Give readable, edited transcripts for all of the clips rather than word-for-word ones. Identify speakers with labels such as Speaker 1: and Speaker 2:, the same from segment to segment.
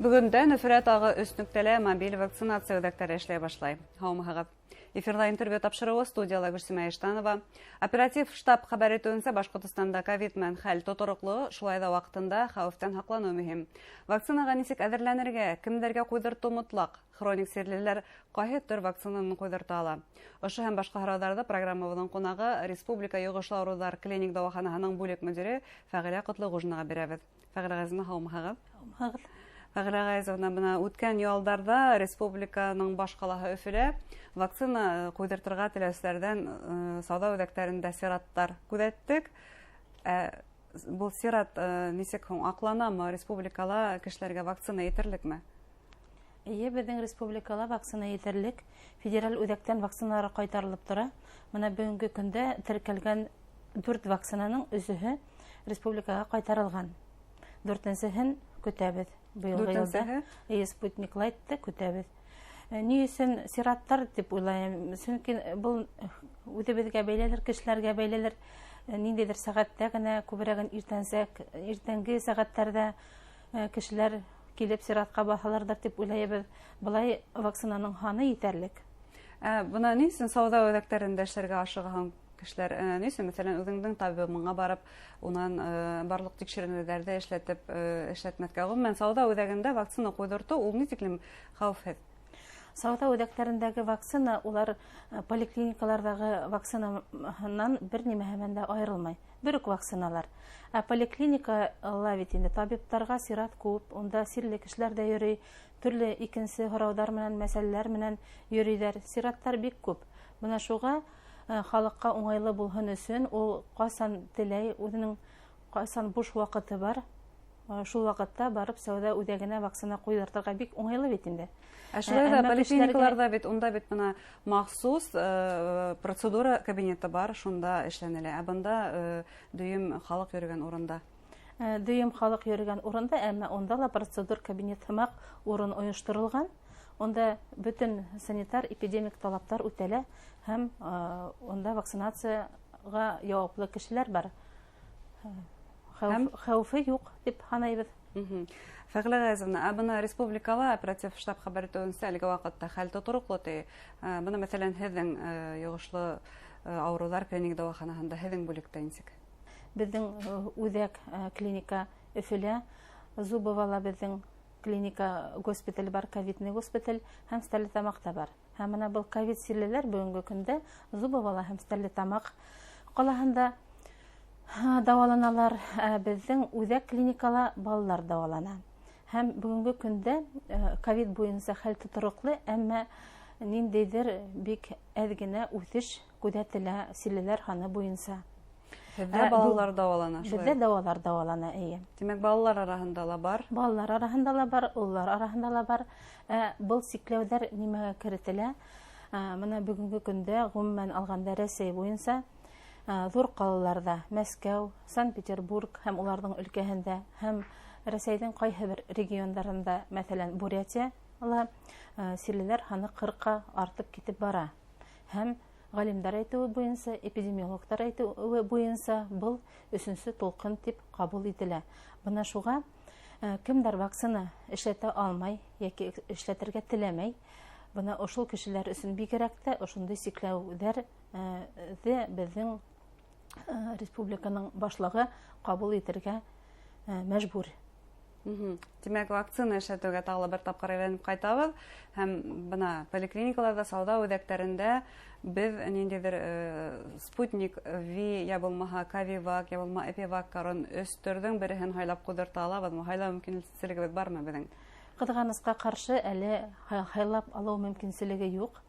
Speaker 1: Бүгінден Өфірәт ағы үстініктелі мобиль вакцинация өдәктері эшләй башлай. Хаумығығып. Эфирда интервью тапшырыуы студияла Гүрсима Иштанова. Оператив штаб хабар етуінсе Башқұртстанда ковид-мен хәл тотырықлығы шулайда вақытында хауфтан хақлану мөһим. Вакцинаға нисек әҙерләнергә, кемдәргә куйдырту мотлак? Хроник сирлеләр кайһы төр вакцинаны куйдырта ала? Ошо һәм башка һорауларда программабыҙҙың ҡунағы Республика йоғошлы ауырыуҙар клиник дауаханаһының бүлек мөдире Фәғилә Ҡотлоғужинаға бирәбеҙ. Фәғилә Ғәзизовна, һаумыһығыҙ. Фәғилә Ғәзизовна, үткән ялдарда республиканың баш ҡалаһы Өфөлә вакцина ҡуйҙыртырға теләүселәрҙән сауҙа үҙәктәрендә сираттар күҙәттек. Был сират нисек һуң аҡланамы? Республикала кешеләргә вакцина етерлекме?
Speaker 2: Эйе, беҙҙең республикала вакцина етерлек. Федераль үҙәктән вакциналар ҡайтарылып тора. Мына бүгенге көндә теркәлгән 4 вакцинаның 3-һе республикаға ҡайтарылған. 4-нсеһен көтәбеҙ. Быйылғы йылда Спутник Лайтты көтәбеҙ. Ни өсөн сираттар дип уйлайым? Сөнки был үҙебеҙгә бәйлелер, кешеләргә бәйлелер. Ниндәйҙер сәғәттә генә, күберәген иртәнге сәғәттәрҙә кешеләр килеп сиратҡа баһаларҙар дип уйлайбыҙ. Былай вакцинаның һаны етерлек.
Speaker 1: Бына ни өсөн сауҙа үҙәктәрендә эшләргә ашығаһың? Кешеләр, нисә, мәсәлән, үҙеңдең табибыңа барып, унан барлык тикшеренеүҙәрҙе эшләтмәҫкә. Ғөмүмән, сауҙа үҙәгендә вакцина ҡуйҙыртыу ул ни тиклем хәүефһеҙ?
Speaker 2: Сауҙа үҙәктәрендәге вакцина, улар поликлиникаларҙағы вакцинаһынан бер нимәһенән дә айырылмай. Бер үк вакциналар. Поликлиникала бит инде табиптарға сират күп, унда сирле кешеләр дә йөрөй, төрлө икенсе һорауҙар менән, мәсьәләләр менән йөрөйҙәр. Сираттар бик күп. Бына шуға халыҡҡа уңайлы булһын өсөн, ул ҡасан теләй, үҙенең ҡасан буш ваҡыты бар, шул ваҡытта барып сауҙа үҙәгенә вакцина ҡуйҙыртырға бик уңайлы бит инде.
Speaker 1: Шулай да поликлиникаларҙа бит, унда бит бына махсус процедура кабинеты бар, шунда эшләнелә. Ә бында дөйөм халыҡ йөрөгән урында.
Speaker 2: Дөйөм халыҡ йөрөгән урында, әммә унда ла процедур кабинет һымаҡ урын ойошторолған. Онда бөтөн санитар-эпидемик талаптар үтәлә һәм онда вакцинацияға яуаплы кешеләр бар. Хәүефе юҡ дип һанайбыҙ.
Speaker 1: Фәғилә Ғәзизовна, бына республикала оператив штаб хәбәр итеүенсә, әлеге ваҡытта хәл тотороҡло ти. Бына мәсәлән һеҙҙең йоғошлы ауырыуҙар клиник дауаханаһында һеҙҙең бүлектә нисек?
Speaker 2: Беҙҙең үҙәк клиника Өфөлә, Зубовала беҙҙең клиника госпиталь бар, ковидный госпиталь һәм Стәрлетамаҡта бар. Һәм мына был ковид сирлеләр бүгенге көндә Зубовала һәм Стәрлетамаҡ ҡалаһында дауаланалар. Беҙҙең үҙәк клиникала балалар дауалана. Һәм бүгенге көндә ковид буйынса хәл тотороҡлы, әммә ниндәйҙер бик әҙ генә үҫеш күҙәтелә сирлеләр һаны буйынса.
Speaker 1: Һеҙҙә балалар дауалана?
Speaker 2: Беҙҙә балалар дауалана, эйе.
Speaker 1: Тимәк, балалар араһында ла бар?
Speaker 2: Балалар араһында ла бар, уллар араһында ла бар. Был сикләүҙәр нимәгә керетелә? Мына бүгенге көндә ғөмүмән алғанда Рәсәй буйынса ҙур ҡалаларҙа, Мәскәү, Санкт-Петербург һәм уларҙың өлкәһендә, һәм Рәсәйҙең ҡайһы бер региондарында, мәҫәлән, Бурятияла сирлеләр һаны 40-ҡа артып китеп бара. Һәм ғалимдар әйтеүе буйынса, эпидемиологтар әйтеүе буйынса, был 3-нче тулҡын тип ҡабул ителә. Бына шуға кемдәр вакцина эшләтә алмай, йәки эшләтергә теләмәй, бына ошол кешеләр өсөн бигерәк тә ошондай сикләүҙәр беҙҙең республиканың башлығы ҡабул итергә мәжбүр.
Speaker 1: Тимәк, вакцина эшләтеүгә тағы бер тапҡыр әйләнеп ҡайтабыҙ. Һәм бына поликлиникаларҙа, сауҙа үҙәктәрендә беҙ ниндәйҙер Спутник Ви, я булмаһа Ковивак, я булма Эпивак корон 3 төрҙөң береһен һайлап ҡуйҙырта алабыҙмы? Һайлау мөмкинлегебеҙ бармы беҙҙең?
Speaker 2: Ҡыҙғанысҡа ҡаршы, әле һайлап алыу мөмкинселеге юҡ.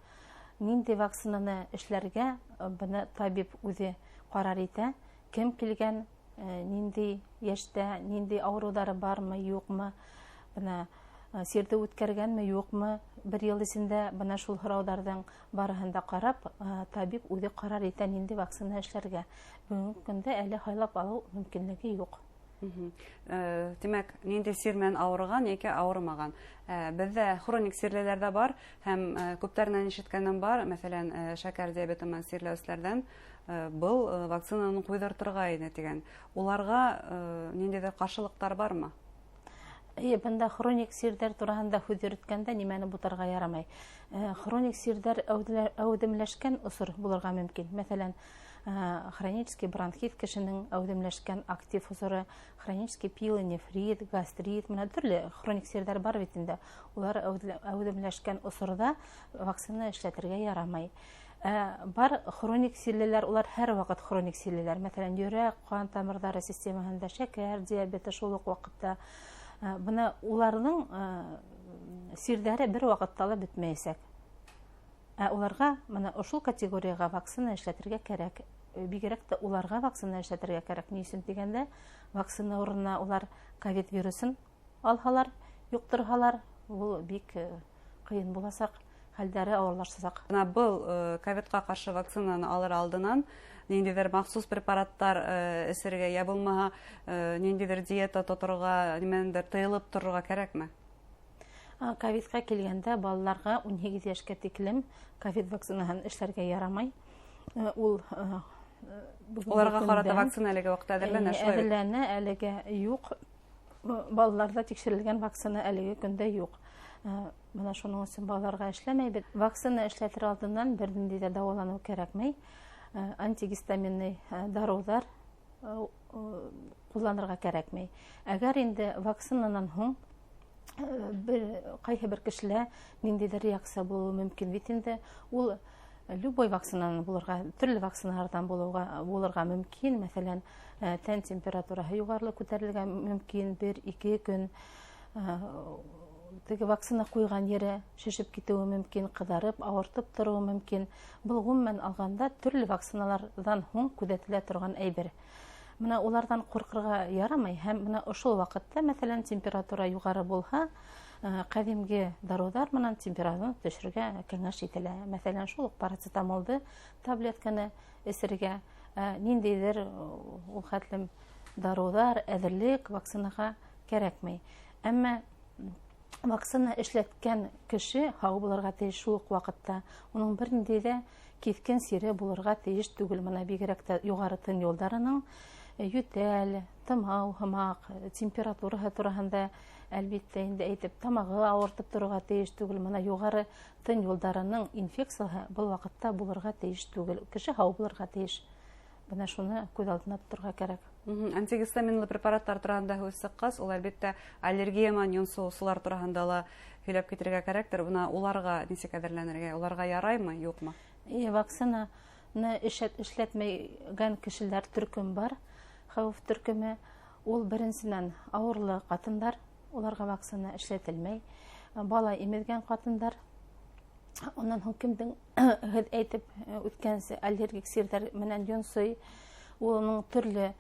Speaker 2: Ниндәй вакцинаны эшләргә быны табип үҙе ҡарар итә. Кем килгән, ниндәй йәштә, ниндәй ауырыуҙары бармы, юҡмы, бына сирҙе үткәргәнме, юҡмы, бер йыл эсендә бына шул һорауҙарҙың барыһын да ҡарап, табип үҙе ҡарар итә ниндәй вакцина эшләргә. Бүгенге көндә әле һайлап алыу мөмкинлеге юҡ.
Speaker 1: Тимәк, ниндәй сир менән ауырыған яки ауырымаған. Беҙҙә хроник сирлеләрҙә бар һәм күптәренән ишеткәнем бар, мәсәлән, шәкәр диабеты менән сирләүселәрҙән был вакцинаны ҡуйҙыртырға ине тигән. Уларға ниндәйҙер ҡаршылыҡтар бармы?
Speaker 2: Бында хроник сирдәр тураһында һүҙ йөрөткәндә нимәне бутарға ярамай. Хроник сирдәр әүдемләшкән осор булырга мөмкин. Мәсәлән, хронический бронхит кешенең әүдемләшкән актив осоры, хронический пилонефрит, гастрит, менә төрле хроник сирдәр бар бит инде. Улар әүдемләшкән осорда вакцина эшләтергә ярамай. Бар хроник сирлеләр, улар һәр вакыт хроник сирлеләр. Мәсәлән, йөрәк, кан тамырлары системаһында шәкәр диабеты шул ук вакытта. Бына уларның сирдәре бер вакытта ла бетмәйәсәк. Уларга мына ошол категорияга вакцина эшләтергә кәрәк. Бигрәк тә уларга вакцина эшләтергә кәрәк. Ни өчен дигәндә, вакцина урынына улар ковид вирусын алһалар, юктырһалар, ул бик кыен буласак, хәлдәре авырлашасак.
Speaker 1: Был ковидка каршы вакцинаны алыр алдынан ниндидер махсус препараттар эсергә я булмаһа, ниндидер диета тоторга, нимәндер тыелып торырга кәрәкме?
Speaker 2: Ковидка килгәндә балаларга 18 яшькә тиклем ковид вакцинаһын эшләргә ярамай.
Speaker 1: Уларга карата вакцина әлеге вакытта әзерләнә, шулай.
Speaker 2: Әзерләнә, әлегә юк. Балаларда тикшерелгән вакцина әлеге көндә юк. Менә шуның өчен балаларга эшләмәй. Вакцина эшләтер алдыннан бернинди дә дәвалану кирәкмәй. Антигистаминный дарулар кулланырга кирәкмәй. Әгәр инде вакцинанан һуң кайһы бер кешелә ниндидер реакция булуы мөмкин бит инде. Ул любой вакцинаны булырга, төрле вакциналардан булырга мөмкин. Мәсәлән, тән температураһы югары күтәрелергә мөмкин 1-2 көн. Теге вакцина куйган ере шешеп китүе мөмкин, кызарып, авыртып торуы мөмкин. Бул гомумән алганда төрле вакциналардан һуң күзәтелә торган әйбер. Менә улардан куркырга ярамай. Һәм менә ошол вакытта, мәсәлән, температура югары булһа, кадимге дарулар менән температураны төшерергә киңәш ителә. Мәсәлән, шул ук парацетамолды таблетканы эсергә, ниндидер ул хәтлем дарулар, әзерлек вакцинага кирәкмәй. Әмма вакцина эшләткән кеше һау булырга тиеш шул ук вакытта. Уның бернинди дә кискен сире булырга тиеш түгел. Менә бигрәк тә югары тын юлдарының ютәл, тымау һымак, температураһы тураһында әлбиттә инде әйтеп, тамагы авыртып торырга тиеш түгел. Менә югары тын юлдарының инфекцияһы был вакытта булырга тиеш түгел. Кеше һау булырга тиеш. Менә шуны күз алдына тоторга кирәк.
Speaker 1: Антигистаминлы препараттар тураһында һүз сыккас, ул әлбиттә аллергияман йонсоусылар тураһында ла һөйләп китергә кирәктер. Буна уларга ничек әзерләнергә? Уларга яраймы, юкмы? Вакцинаны
Speaker 2: эшләтмәгән кешеләр төркем бар. Хәвеф төркеме. Ул беренчедән авырлы катындар, уларга вакцина эшләтелмәй. Бала имезгән катындар. Оннан һуң кемдең әйтеп үткәнсе аллергик сирдәр менән йонсый, улның төрле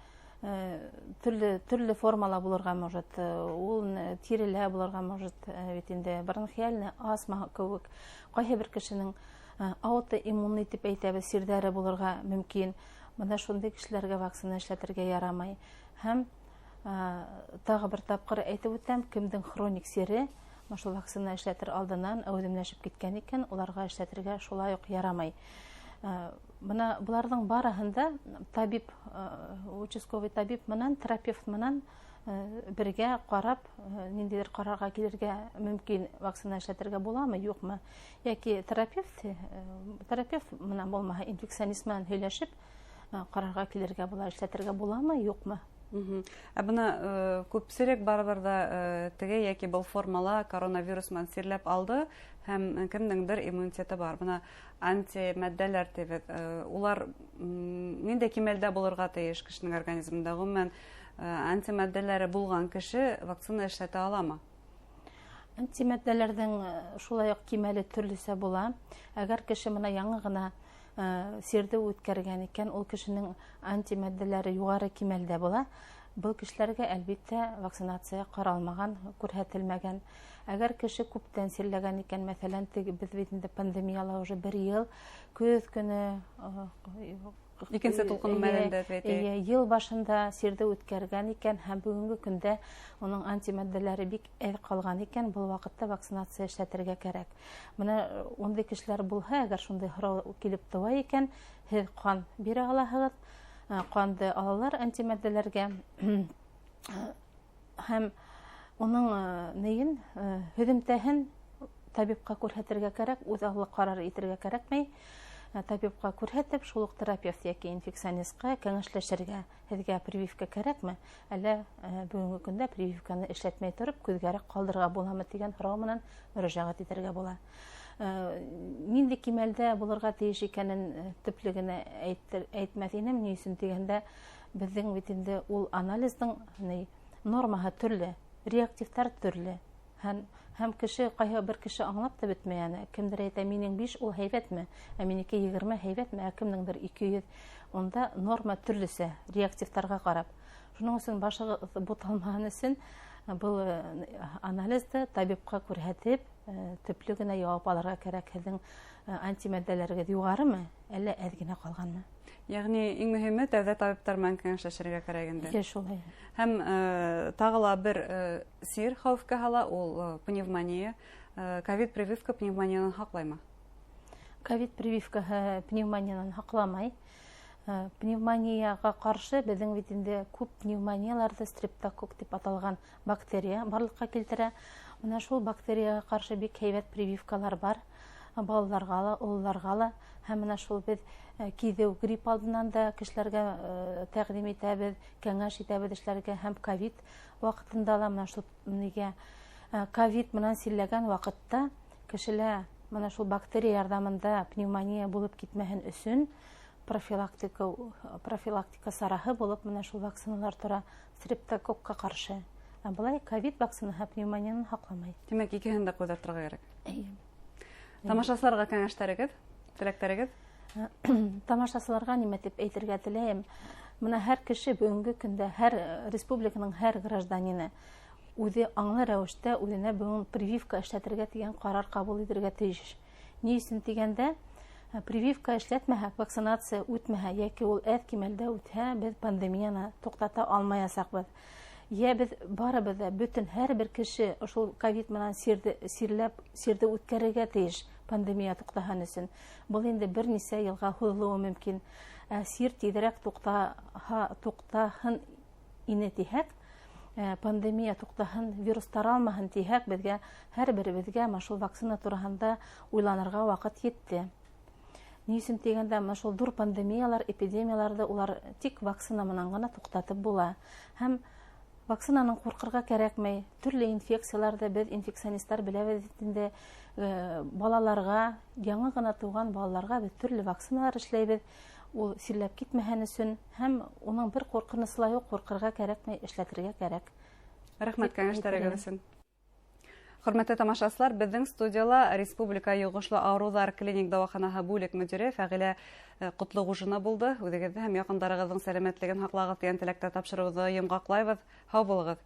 Speaker 2: формала булырга может. Ул тирелә булырга может, бит инде бронхиальный астма кебек. Кайһы бер кешенең аутоиммунный дип әйтәбез сирдәре булырга мөмкин. Менә шундый кешеләргә вакцина эшләтергә ярамай. Һәм тагы бер тапкыр әйтеп үтәм, кемдең хроник сире шул вакцина эшләтер алдыннан әүдемләшеп киткән икән, уларга эшләтергә шулай ук ярамай. Менә буларның барыһында табиб, участковый табиб менән, терапевт менән бергә карап, ниндидер карарга килергә мөмкин, вакцина эшләтергә буламы, юкмы. Яки терапевт менән булмаһа, инфекционист менән һөйләшеп, карарга килергә була, эшләтергә буламы, юкмы.
Speaker 1: Бына күпсерәк барыбер да теге яки был формала коронавирус менән сирләп алды һәм кемнеңдер иммунитеты бар. Бына антимәддәләр тибет. Улар нинди кимәлдә булырга тиеш кешенең организмында? Гомумән антимәддәләре булган кеше вакцина эшләтә аламы?
Speaker 2: Антимәддәләрнең шулай ук кимәле төрлесе була. Әгәр кеше менә яңа гына сирде үткәргән икән, ул кешенең антимәддәләре югары кимәлдә була. Был кешеләргә әлбиттә вакцинация каралмаган, күрһәтелмәгән. Әгәр кеше күптән сирләгән икән, мәсәлән, без бит инде пандемияла уже 1 ел, көз көне,
Speaker 1: икенче тулкын мәлендә,
Speaker 2: ел башында сирде үткәргән икән, һәм бүгенге көндә уның антимәддәләре бик әз калган икән, был вакытта вакцинация эшләтергә кирәк. Менә ундай кешеләр булһа, әгәр шундай һорау килеп туа икән, һез кан бирә алаһығыҙ, канды алалар антимәддәләргә, һәм Уның нейен, һөҙөмтәһен табипка күрһәтергә кәрәк, үҙ аллы ҡарар итергә кәрәкмәй. Табипка күрһәтеп, шул уҡ терапевт яки инфекционистка кәңәшләшергә. Һеҙгә прививка кәрәкме? Әллә бөгөнгө көндә прививканы эшләтмәй тороп, күҙгәрәк ҡалдырырға буламы дигән һорау менән мөрәжәғәт итергә була. Нинди кимәлдә булырға тейеш икәнен төплөгенә әйтмәҫ инем, ни өсөн тигәндә, беҙҙең бит инде ул анализдың нормаһы төрлө, реактивтар төрлө. Һәм ҡайһы бер кеше аңлап та бөтмәй. Кемдер әйтә, минең 5 ул һәйбәтме, ә минеке 20 һәйбәтме, ә кемдеңдер 200. Унда норма төрлөсә, реактивтарға ҡарап. Шуның өсөн башығыҙ буталмаһын өсөн был анализды табипка күрһәтеп, төплө генә яуап алырға кәрәк. Һеҙҙең антимәддәләрегеҙ юғарымы, әллә әҙ генә ҡалғанмы?
Speaker 1: Яғни, иң мөһиме тәүҙә табиптар менән кәңәшләшергә кәрәк инде.
Speaker 2: Шулай.
Speaker 1: Һәм тағы ла бер сир хәүефкә һала, ул пневмония. Ковид прививка пневмониянан һаҡлаймы?
Speaker 2: Ковид прививкаһы пневмониянан һаҡламай. Пневмонияға ҡаршы беҙҙең бит инде күп пневмонияларҙы стрептокок дип аталған бактерия барлыҡҡа килтерә. Менә шул бактерияға ҡаршы бик һәйбәт прививкалар бар. Балаларға ла, ололарға ла. Һәм менә шул беҙ киҙеү грипп алдынан да кешеләргә тәҡдим итәбеҙ, кәңәш итәбеҙ эшләргә. Һәм ковид ваҡытында ла менә шул ковид менән силләгән ваҡытта кешелә менә шул бактерия ярҙамында пневмония булып китмәһен өсөн профилактика сараһы булып менә шул вакциналар тора стрептококка ҡаршы. Былай ковид вакцинаһы пневмонияны һаҡламай.
Speaker 1: Тимәк, икеһен дә күҙҙә торорға кәрәк. Тамашасыларға кәңәштәрегеҙ, теләктәрегеҙ?
Speaker 2: Тамашасыларға нимә тип әйтергә теләйем. Менә һәр кеше бөгөнгө көндә, һәр республиканың һәр гражданины үҙе аңлы рәүештә үҙенә бөгөн прививка эшләтергә тигән ҡарар ҡабул итергә тейеш. Ни өсөн тигәндә, прививка эшләтмәһәк, вакцинация үтмәһә, йәки ул әҙ кимәлдә үтһә, беҙ пандемияны туҡтата алмаясаҡбыҙ. Йә беҙ барыбыҙ ҙа бөтөн һәр бер кеше ошол ковид менән сирҙе үткәрергә тейеш пандемия туҡтаһын өсөн. Был инде бер нисә йылға һуҙылыуы мөмкин. Сир тиҙерәк туҡтаһын ине тиһәк, пандемия туҡтаһын, вирус таралмаһын тиһәк, беҙгә һәр беребеҙгә шул вакцина тураһында уйланырға ваҡыт етте. Ни өсөн тигәндә, шул ҙур пандемиялар, эпидемияларҙы улар тик вакцина менән генә туҡтатып була. Һәм вакцинаның ҡурҡырға кәрәкмәй. Төрлө инфекцияларҙы беҙ инфекционисттар беләбеҙ инде, балаларға, яңы ғына тыуған балаларға беҙ төрлө вакциналар эшләйбеҙ. Ул сирләп китмәһен өсөн, һәм уның бер ҡурҡыныслы юҡ, ҡурҡырға кәрәкмәй, эшләтергә кәрәк.
Speaker 1: Рәхмәт кәңәштәрегеҙ өсөн. Хөрмәтле тамашасылар, беҙҙең студияла Республика йоғошло ауырыуҙар клиник дауаханаһы бүлек мөдире Фәғилә Ҡотлоғужина булды. Үҙегеҙҙе һәм яҡындарығыҙҙың сәләмәтлеген һаҡлағыҙ дигән теләктә тапшырыуҙы йомғаҡлайбыҙ. Һау булығыҙ.